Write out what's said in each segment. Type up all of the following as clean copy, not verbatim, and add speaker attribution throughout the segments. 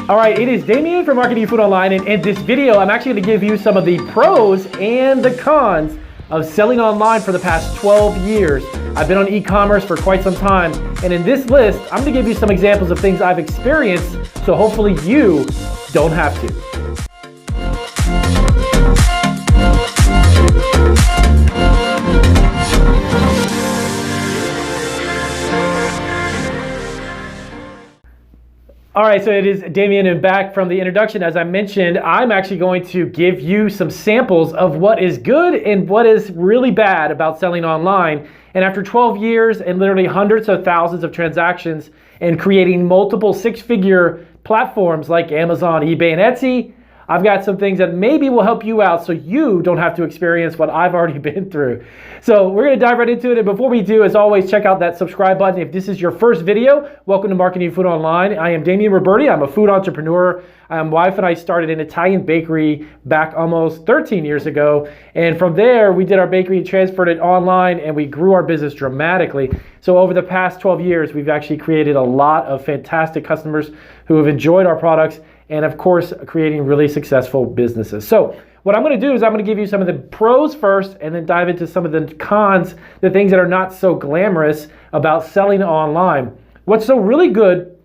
Speaker 1: All right, it is Damien from Marketing Food Online, and in this video, I'm actually going to give you some of the pros and the cons of selling online for the past 12 years. I've been on e-commerce for quite some time, and in this list, I'm going to give you some examples of things I've experienced, so hopefully you don't have to. All right, so it is Damien, and back from the introduction. As I mentioned, I'm actually going to give you some samples of what is good and what is really bad about selling online. And after 12 years and literally hundreds of thousands of transactions and creating multiple six-figure platforms like Amazon, eBay, and Etsy, I've got some things that maybe will help you out so you don't have to experience what I've already been through. So we're gonna dive right into it. And before we do, as always, check out that subscribe button. If this is your first video, welcome to Marketing Food Online. I am Damien Roberti. I'm a food entrepreneur. My wife and I started an Italian bakery back almost 13 years ago. And from there, we did our bakery, transferred it online, and we grew our business dramatically. So over the past 12 years, we've actually created a lot of fantastic customers who have enjoyed our products, and of course, creating really successful businesses. So what I'm gonna do is I'm gonna give you some of the pros first and then dive into some of the cons, the things that are not so glamorous about selling online. What's so really good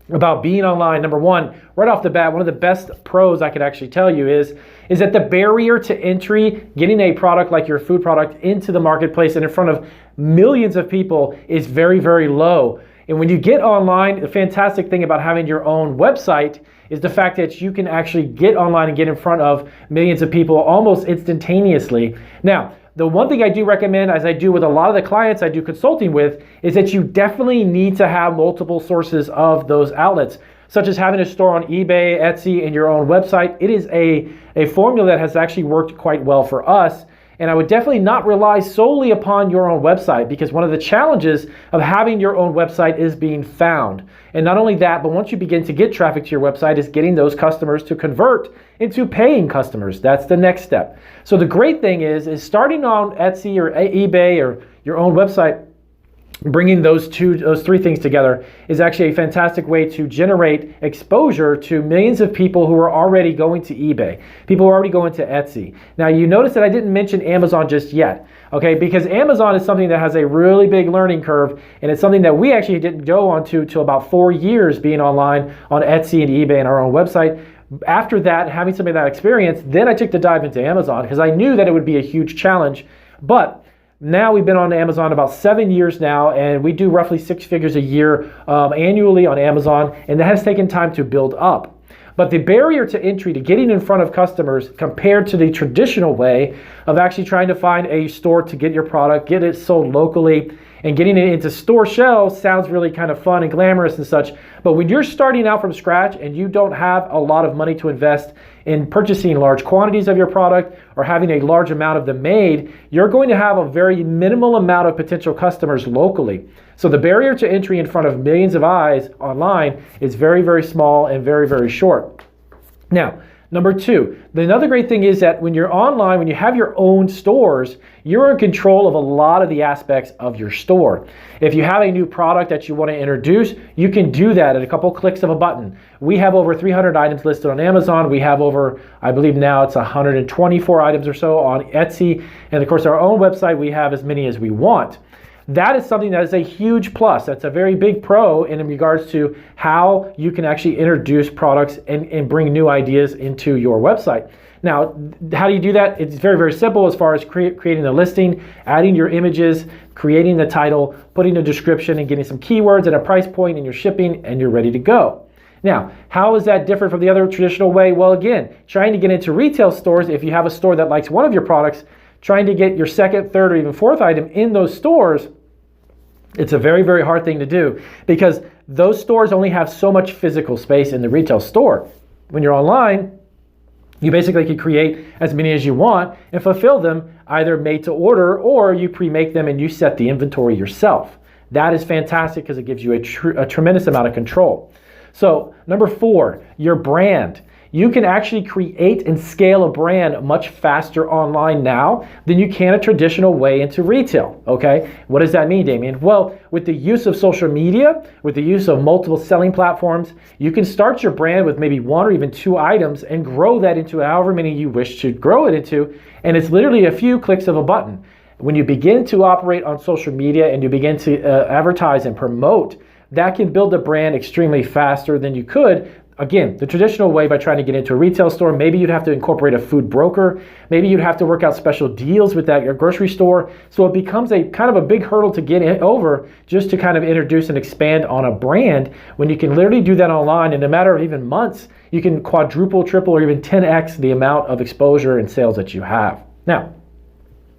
Speaker 1: about being online, number one, right off the bat, one of the best pros I could actually tell you is that the barrier to entry, getting a product like your food product into the marketplace and in front of millions of people is very, very low. And when you get online, the fantastic thing about having your own website is the fact that you can actually get online and get in front of millions of people almost instantaneously. Now, the one thing I do recommend, as I do with a lot of the clients I do consulting with, is that you definitely need to have multiple sources of those outlets, such as having a store on eBay, Etsy, and your own website. It is a formula that has actually worked quite well for us. And I would definitely not rely solely upon your own website, because one of the challenges of having your own website is being found. And not only that, but once you begin to get traffic to your website, is getting those customers to convert into paying customers. That's the next step. So the great thing is starting on Etsy or eBay or your own website, bringing those three things together is actually a fantastic way to generate exposure to millions of people who are already going to eBay, people who are already going to Etsy. Now, you notice that I didn't mention Amazon just yet, okay? Because Amazon is something that has a really big learning curve, and it's something that we actually didn't go onto till about 4 years being online on Etsy and eBay and our own website. After that, having some of that experience, then I took the dive into Amazon because I knew that it would be a huge challenge. But now we've been on Amazon about 7 years now, and we do roughly 6 figures a year annually on Amazon, and that has taken time to build up. But the barrier to entry to getting in front of customers compared to the traditional way of actually trying to find a store to get your product, get it sold locally, and getting it into store shelves sounds really kind of fun and glamorous and such. But when you're starting out from scratch and you don't have a lot of money to invest in purchasing large quantities of your product or having a large amount of them made, you're going to have a very minimal amount of potential customers locally. So the barrier to entry in front of millions of eyes online is very, very small and very, very short. Now, number two, another great thing is that when you're online, when you have your own stores, you're in control of a lot of the aspects of your store. If you have a new product that you want to introduce, you can do that at a couple clicks of a button. We have over 300 items listed on Amazon. We have over, I believe now it's 124 items or so on Etsy. And of course, our own website, we have as many as we want. That is something that is a huge plus. That's a very big pro in regards to how you can actually introduce products and bring new ideas into your website. Now, how do you do that? It's very, very simple as far as creating the listing, adding your images, creating the title, putting a description, and getting some keywords at a price point in your shipping, and you're ready to go. Now, how is that different from the other traditional way? Well, again, trying to get into retail stores, if you have a store that likes one of your products, trying to get your second, third, or even fourth item in those stores, it's a very, very hard thing to do because those stores only have so much physical space in the retail store. When you're online, you basically can create as many as you want and fulfill them either made to order or you pre-make them and you set the inventory yourself. That is fantastic because it gives you a tremendous amount of control. So number 4, your brand. You can actually create and scale a brand much faster online now than you can a traditional way into retail, okay? What does that mean, Damien? Well, with the use of social media, with the use of multiple selling platforms, you can start your brand with maybe 1 or even 2 items and grow that into however many you wish to grow it into, and it's literally a few clicks of a button. When you begin to operate on social media and you begin to advertise and promote, that can build a brand extremely faster than you could, again, the traditional way by trying to get into a retail store. Maybe you'd have to incorporate a food broker. Maybe you'd have to work out special deals with that your grocery store. So it becomes a kind of a big hurdle to get over just to kind of introduce and expand on a brand, when you can literally do that online in a matter of even months. You can quadruple, triple, or even 10x the amount of exposure and sales that you have. Now,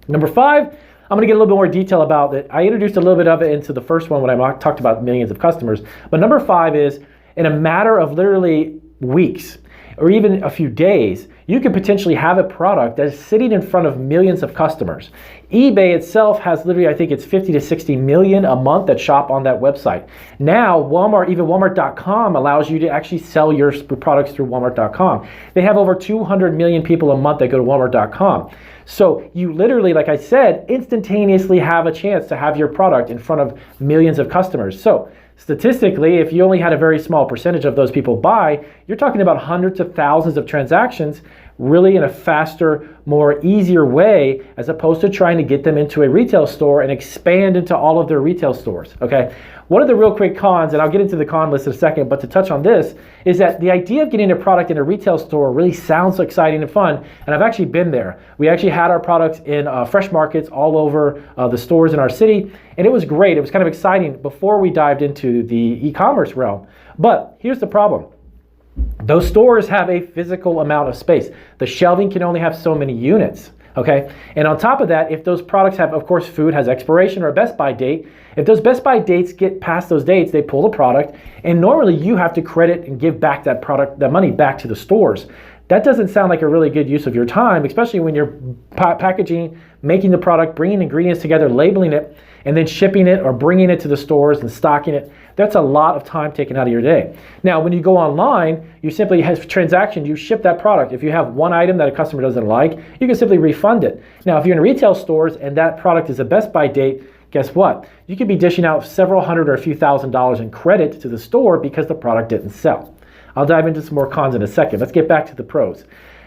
Speaker 1: number 5, I'm gonna get a little bit more detail about it. I introduced a little bit of it into the first one when I talked about millions of customers. But number 5 is, in a matter of literally weeks or even a few days, you could potentially have a product that is sitting in front of millions of customers. eBay itself has literally, I think it's 50 to 60 million a month that shop on that website. Now, Walmart, even Walmart.com allows you to actually sell your products through Walmart.com. They have over 200 million people a month that go to Walmart.com. So you literally, like I said, instantaneously have a chance to have your product in front of millions of customers. So statistically, if you only had a very small percentage of those people buy, you're talking about hundreds of thousands of transactions really in a faster, more easier way, as opposed to trying to get them into a retail store and expand into all of their retail stores, okay? One of the real quick cons, and I'll get into the con list in a second, but to touch on this, is that the idea of getting a product in a retail store really sounds exciting and fun, and I've actually been there. We actually had our products in fresh markets all over the stores in our city, and it was great. It was kind of exciting before we dived into the e-commerce realm. But here's the problem. Those stores have a physical amount of space. The shelving can only have so many units, okay? And on top of that, if those products have, of course, food has expiration or a best by date, if those best by dates get past those dates, they pull the product, and normally you have to credit and give back that product, that money back to the stores. That doesn't sound like a really good use of your time, especially when you're packaging, making the product, bringing ingredients together, labeling it, and then shipping it or bringing it to the stores and stocking it. That's a lot of time taken out of your day. Now, when you go online, you simply have transaction, you ship that product. If you have one item that a customer doesn't like, you can simply refund it. Now, if you're in retail stores and that product is a best by date, guess what? You could be dishing out several hundred or a few $1,000s in credit to the store because the product didn't sell. I'll dive into some more cons in a second. Let's get back to the pros.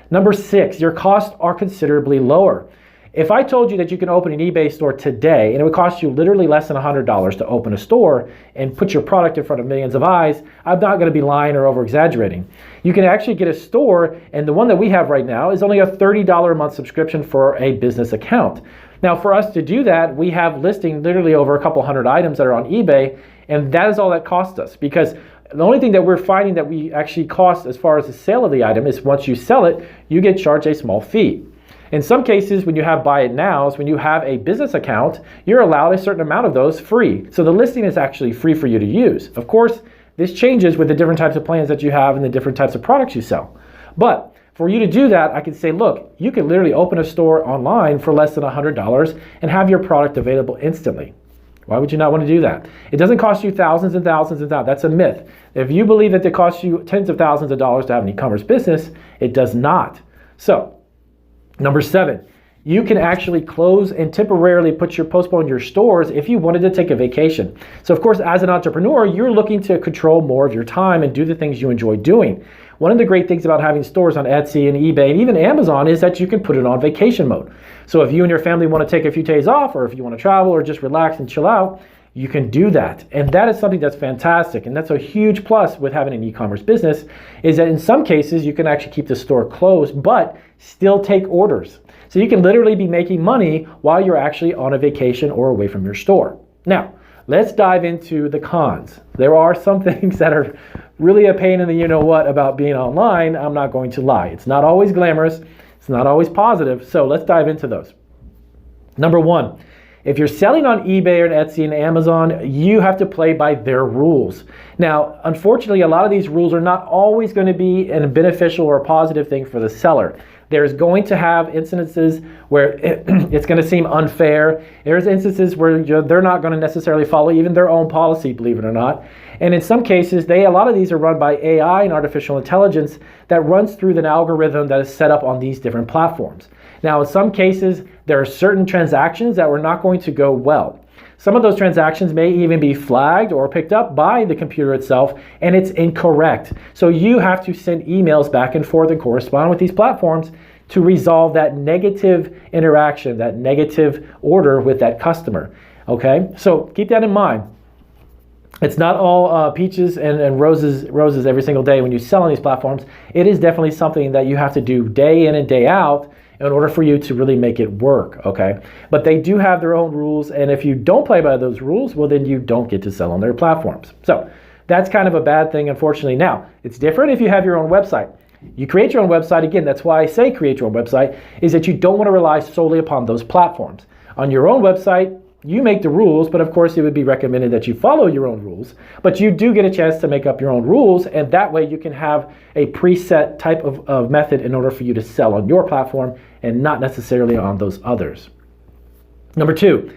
Speaker 1: Number 6, your costs are considerably lower. If I told you that you can open an eBay store today and it would cost you literally less than $100 to open a store and put your product in front of millions of eyes, I'm not going to be lying or over exaggerating. You can actually get a store, and the one that we have right now is only a $30 a month subscription for a business account. Now, for us to do that, we have listing literally over a couple hundred items that are on eBay, and that is all that costs us, because the only thing that we're finding that we actually cost as far as the sale of the item is once you sell it, you get charged a small fee. In some cases, when you have buy it nows, when you have a business account, you're allowed a certain amount of those free. So the listing is actually free for you to use. Of course, this changes with the different types of plans that you have and the different types of products you sell. But for you to do that, I can say, look, you can literally open a store online for less than $100 and have your product available instantly. Why would you not want to do that? It doesn't cost you thousands and thousands and thousands. That's a myth. If you believe that it costs you tens of thousands of dollars to have an e-commerce business, it does not. So, number 7, you can actually close and temporarily postpone your stores if you wanted to take a vacation. So of course, as an entrepreneur, you're looking to control more of your time and do the things you enjoy doing. One of the great things about having stores on Etsy and eBay and even Amazon is that you can put it on vacation mode. So if you and your family want to take a few days off, or if you want to travel or just relax and chill out, you can do that. And that is something that's fantastic. And that's a huge plus with having an e-commerce business, is that in some cases you can actually keep the store closed, but still take orders. So you can literally be making money while you're actually on a vacation or away from your store. Now, let's dive into the cons. There are some things that are really a pain in the you-know-what about being online. I'm not going to lie. It's not always glamorous. It's not always positive. So let's dive into those. Number 1, if you're selling on eBay or Etsy and Amazon, you have to play by their rules. Now, unfortunately, a lot of these rules are not always going to be a beneficial or a positive thing for the seller. There's going to have instances where it's going to seem unfair. There's instances where they're not going to necessarily follow even their own policy, believe it or not. And in some cases, a lot of these are run by AI and artificial intelligence that runs through an algorithm that is set up on these different platforms. Now, in some cases, there are certain transactions that were not going to go well. Some of those transactions may even be flagged or picked up by the computer itself, and it's incorrect. So you have to send emails back and forth and correspond with these platforms to resolve that negative interaction, that negative order with that customer. Okay, so keep that in mind. It's not all peaches and roses every single day when you sell on these platforms. It is definitely something that you have to do day in and day out in order for you to really make it work, okay? But they do have their own rules, and if you don't play by those rules, well, then you don't get to sell on their platforms. So that's kind of a bad thing, unfortunately. Now, it's different if you have your own website. You create your own website, again, that's why I say create your own website, is that you don't want to rely solely upon those platforms. On your own website, you make the rules, but of course it would be recommended that you follow your own rules, but you do get a chance to make up your own rules, and that way you can have a preset type of method in order for you to sell on your platform and not necessarily on those others. Number 2,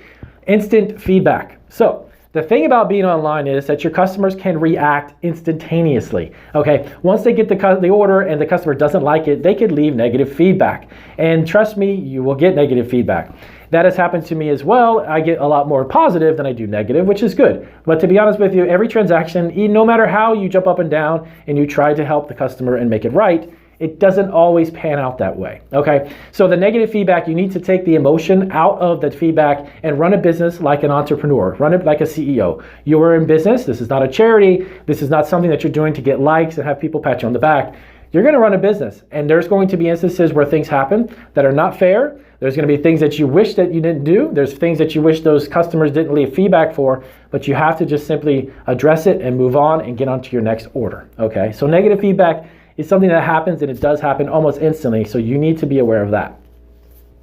Speaker 1: instant feedback. So the thing about being online is that your customers can react instantaneously. Okay, once they get the order and the customer doesn't like it, they could leave negative feedback. And trust me, you will get negative feedback. That has happened to me as well. I get a lot more positive than I do negative, which is good. But to be honest with you, every transaction, no matter how you jump up and down and you try to help the customer and make it right, it doesn't always pan out that way, okay? So the negative feedback, you need to take the emotion out of that feedback and run a business like an entrepreneur, run it like a CEO. You are in business, this is not a charity, this is not something that you're doing to get likes and have people pat you on the back. You're gonna run a business, and there's going to be instances where things happen that are not fair. There's gonna be things that you wish that you didn't do. There's things that you wish those customers didn't leave feedback for, but you have to just simply address it and move on and get on to your next order, okay? So negative feedback is something that happens, and it does happen almost instantly, so you need to be aware of that.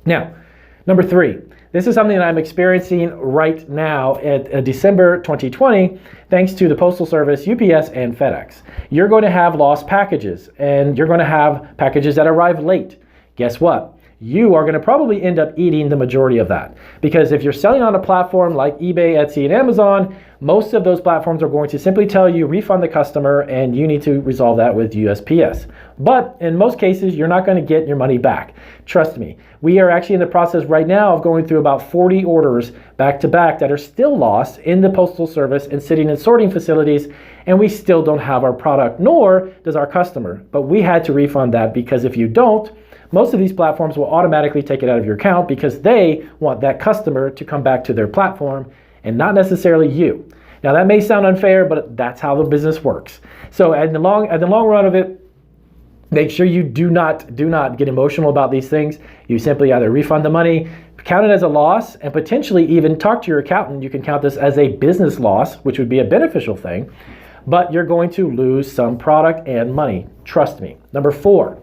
Speaker 1: Now, number 3, this is something that I'm experiencing right now at December 2020, thanks to the Postal Service, UPS, and FedEx. You're going to have lost packages, and you're going to have packages that arrive late. Guess what? You are going to probably end up eating the majority of that. Because if you're selling on a platform like eBay, Etsy, and Amazon, most of those platforms are going to simply tell you, refund the customer, and you need to resolve that with USPS. But in most cases, you're not going to get your money back. Trust me. We are actually in the process right now of going through about 40 orders back to back that are still lost in the Postal Service and sitting in sorting facilities, and we still don't have our product, nor does our customer. But we had to refund that, because if you don't, most of these platforms will automatically take it out of your account because they want that customer to come back to their platform and not necessarily you. Now that may sound unfair, but that's how the business works. So at the long run of it, make sure you do not get emotional about these things. You simply either refund the money, count it as a loss, and potentially even talk to your accountant. You can count this as a business loss, which would be a beneficial thing, but you're going to lose some product and money. Trust me. Number 4.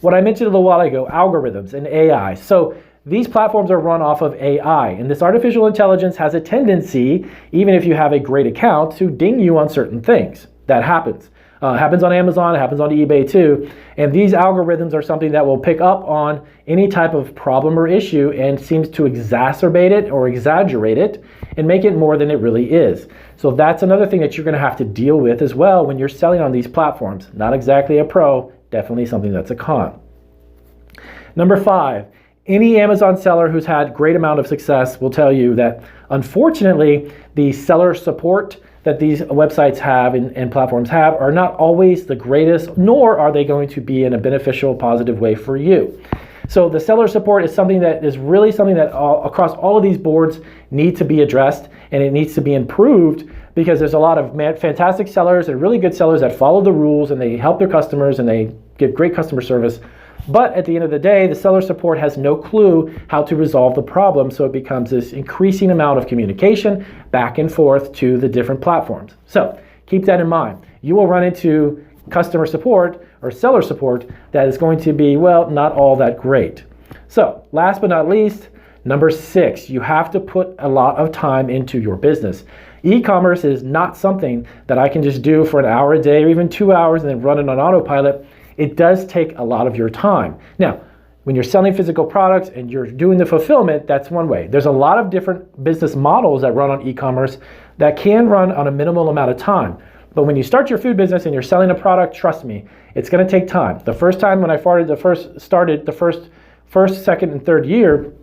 Speaker 1: What I mentioned a little while ago, algorithms and AI. So these platforms are run off of AI, and this artificial intelligence has a tendency, even if you have a great account, to ding you on certain things. That happens. Happens on Amazon, it happens on eBay too. And these algorithms are something that will pick up on any type of problem or issue and seems to exacerbate it or exaggerate it and make it more than it really is. So that's another thing that you're going to have to deal with as well when you're selling on these platforms. Not exactly a pro, definitely something that's a con. Number 5, any Amazon seller who's had great amount of success will tell you that unfortunately the seller support that these websites have and platforms have are not always the greatest, nor are they going to be in a beneficial, positive way for you. So the seller support is something that is really something that across all of these boards need to be addressed, and it needs to be improved, because there's a lot of fantastic sellers and really good sellers that follow the rules and they help their customers and they give great customer service. But at the end of the day, the seller support has no clue how to resolve the problem, so it becomes this increasing amount of communication back and forth to the different platforms. So keep that in mind. You will run into customer support or seller support that is going to be, well, not all that great. So last but not least, number 6, you have to put a lot of time into your business. E-commerce is not something that I can just do for an hour a day or even 2 hours and then run it on autopilot. It does take a lot of your time. Now, when you're selling physical products and you're doing the fulfillment, that's one way. There's a lot of different business models that run on e-commerce that can run on a minimal amount of time. But when you start your food business and you're selling a product, trust me, it's going to take time. The first time when I started the first, second, and third year,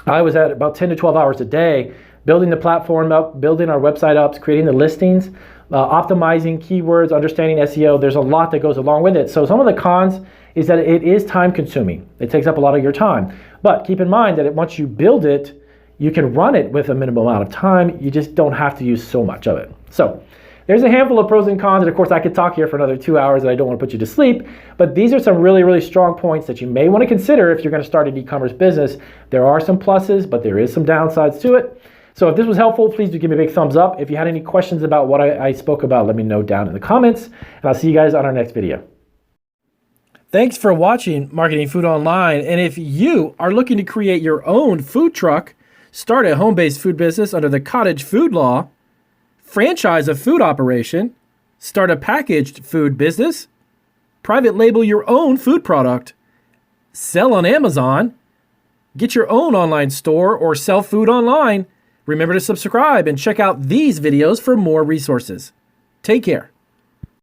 Speaker 1: I was at about 10 to 12 hours a day, building the platform up, building our website up, creating the listings, optimizing keywords, understanding SEO. There's a lot that goes along with it. So some of the cons is that it is time consuming. It takes up a lot of your time. But keep in mind that once you build it, you can run it with a minimal amount of time. You just don't have to use so much of it. So there's a handful of pros and cons, and of course I could talk here for another 2 hours and I don't want to put you to sleep, but these are some really, really strong points that you may want to consider if you're going to start an e-commerce business. There are some pluses, but there is some downsides to it. So if this was helpful, please do give me a big thumbs up. If you had any questions about what I spoke about, let me know down in the comments, and I'll see you guys on our next video. Thanks for watching Marketing Food Online, and if you are looking to create your own food truck, start a home-based food business under the cottage food law, franchise a food operation, start a packaged food business, private label your own food product, sell on Amazon, get your own online store, or sell food online, remember to subscribe and check out these videos for more resources. Take care.